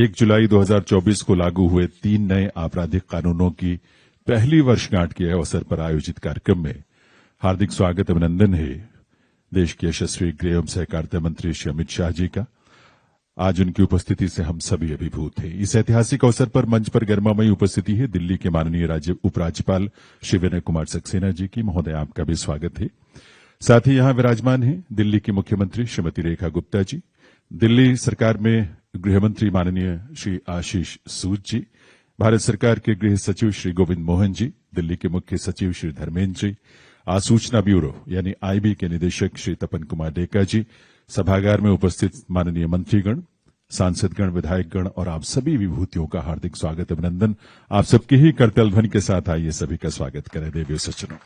1 जुलाई 2024 को लागू हुए 3 नए आपराधिक कानूनों की पहली वर्षगांठ के अवसर पर आयोजित कार्यक्रम में हार्दिक स्वागत अभिनंदन है देश के यशस्वी गृह एवं सहकारिता मंत्री श्री अमित शाह जी का। आज उनकी उपस्थिति से हम सभी अभिभूत हैं। इस ऐतिहासिक अवसर पर मंच पर गरिमामयी उपस्थिति है दिल्ली के माननीय उपराज्यपाल श्री विनय कुमार सक्सेना जी की। महोदय, आपका भी स्वागत है। साथ ही यहां विराजमान हैं दिल्ली की मुख्यमंत्री श्रीमती रेखा गुप्ता जी, दिल्ली सरकार में गृह मंत्री माननीय श्री आशीष सूद जी, भारत सरकार के गृह सचिव श्री गोविंद मोहन जी, दिल्ली के मुख्य सचिव श्री धर्मेंद्र जी, आसूचना ब्यूरो यानी आईबी के निदेशक श्री तपन कुमार डेका जी, सभागार में उपस्थित माननीय मंत्रीगण, सांसदगण, विधायकगण और आप सभी विभूतियों का हार्दिक स्वागत अभिनंदन। आप सबके ही करतल ध्वनि के साथ आइए सभी का स्वागत करें। देवी सज्जनों,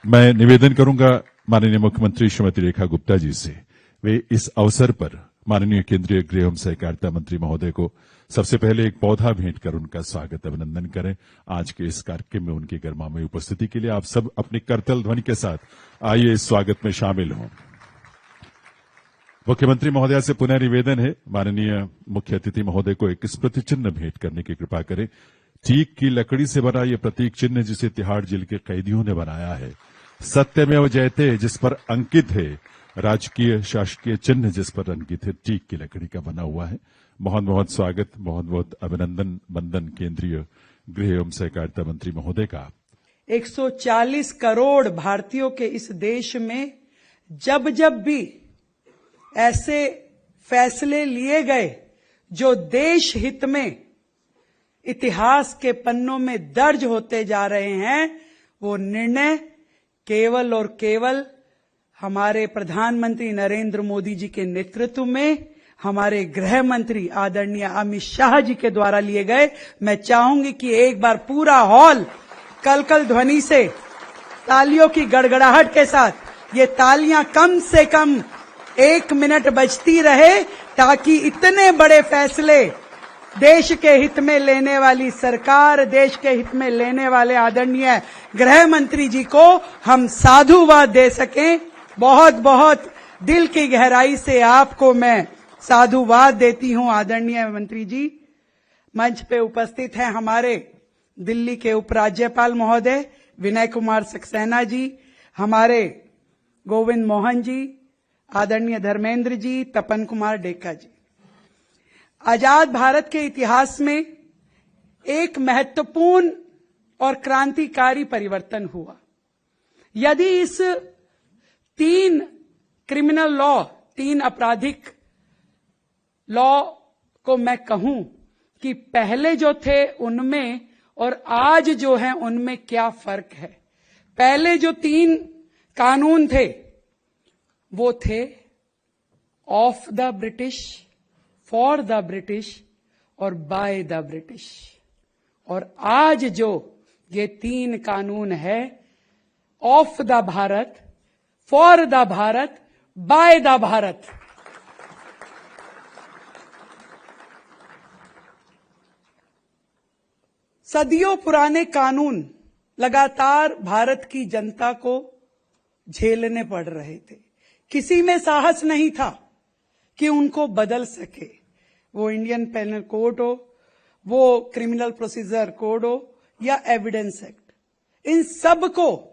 मैं निवेदन करूंगा माननीय मुख्यमंत्री श्रीमती रेखा गुप्ता जी से, वे इस अवसर पर माननीय केंद्रीय गृह एवं सहकारिता मंत्री महोदय को सबसे पहले एक पौधा भेंट कर उनका स्वागत अभिनंदन करें। आज के इस कार्यक्रम में उनकी गरिमामयी उपस्थिति के लिए आप सब अपनी करतल ध्वनि के साथ आइए इस स्वागत में शामिल हों। मुख्यमंत्री महोदया से पुनः निवेदन है, माननीय मुख्य अतिथि महोदय को एक स्मृति चिन्ह भेंट करने की कृपा करें। टीक की लकड़ी से बना ये प्रतीक चिन्ह जिसे तिहाड़ जेल के कैदियों ने बनाया है, सत्यमेव जयते जिस पर अंकित है, राजकीय शासकीय चिन्ह जिस पर अंकित है, टीक की लकड़ी का बना हुआ है। बहुत बहुत स्वागत, बहुत बहुत अभिनंदन बंदन केंद्रीय गृह एवं सहकारिता मंत्री महोदय का। 140 करोड़ भारतीयों के इस देश में जब जब भी ऐसे फैसले लिए गए जो देश हित में इतिहास के पन्नों में दर्ज होते जा रहे हैं, वो निर्णय केवल और केवल हमारे प्रधानमंत्री नरेंद्र मोदी जी के नेतृत्व में हमारे गृह मंत्री आदरणीय अमित शाह जी के द्वारा लिए गए। मैं चाहूंगी कि एक बार पूरा हॉल कलकल ध्वनि से, तालियों की गड़गड़ाहट के साथ ये तालियां कम से कम 1 मिनट बजती रहे, ताकि इतने बड़े फैसले देश के हित में लेने वाली सरकार, देश के हित में लेने वाले आदरणीय गृह मंत्री जी को हम साधुवाद दे सकें। बहुत बहुत दिल की गहराई से आपको मैं साधुवाद देती हूं आदरणीय मंत्री जी। मंच पे उपस्थित हैं हमारे दिल्ली के उपराज्यपाल महोदय विनय कुमार सक्सेना जी, हमारे गोविंद मोहन जी, आदरणीय धर्मेंद्र जी, तपन कुमार डेका जी। आजाद भारत के इतिहास में एक महत्वपूर्ण और क्रांतिकारी परिवर्तन हुआ। यदि इस 3 क्रिमिनल लॉ, 3 आपराधिक लॉ को मैं कहूं कि पहले जो थे उनमें और आज जो है उनमें क्या फर्क है। पहले जो 3 कानून थे वो थे of the British, for the British और बाय द ब्रिटिश, और आज जो ये 3 कानून है of the Bharat, for the Bharat, by the Bharat. सदियों पुराने कानून लगातार भारत की जनता को झेलने पड़ रहे थे। किसी में साहस नहीं था कि उनको बदल सके, वो इंडियन पेनल कोड हो, वो क्रिमिनल प्रोसीजर कोड हो या एविडेंस एक्ट, इन सब को,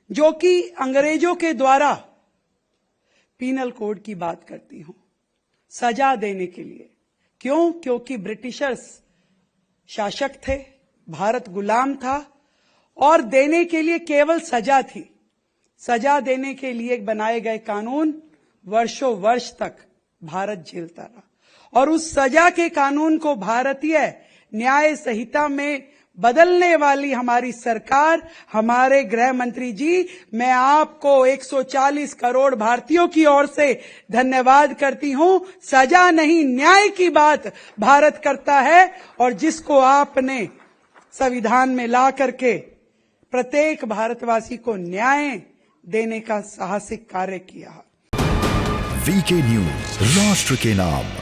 जो कि अंग्रेजों के द्वारा पीनल कोड की बात करती हूं, सजा देने के लिए। क्यों? क्योंकि ब्रिटिशर्स शासक थे, भारत गुलाम था और देने के लिए केवल सजा थी। सजा देने के लिए बनाए गए कानून वर्षों वर्ष तक भारत झेलता रहा और उस सजा के कानून को भारतीय न्याय संहिता में बदलने वाली हमारी सरकार, हमारे गृह मंत्री जी, मैं आपको 140 करोड़ भारतीयों की ओर से धन्यवाद करती हूं। सजा नहीं, न्याय की बात भारत करता है और जिसको आपने संविधान में ला करके प्रत्येक भारतवासी को न्याय देने का साहसिक कार्य किया। वीके न्यूज, राष्ट्र के नाम।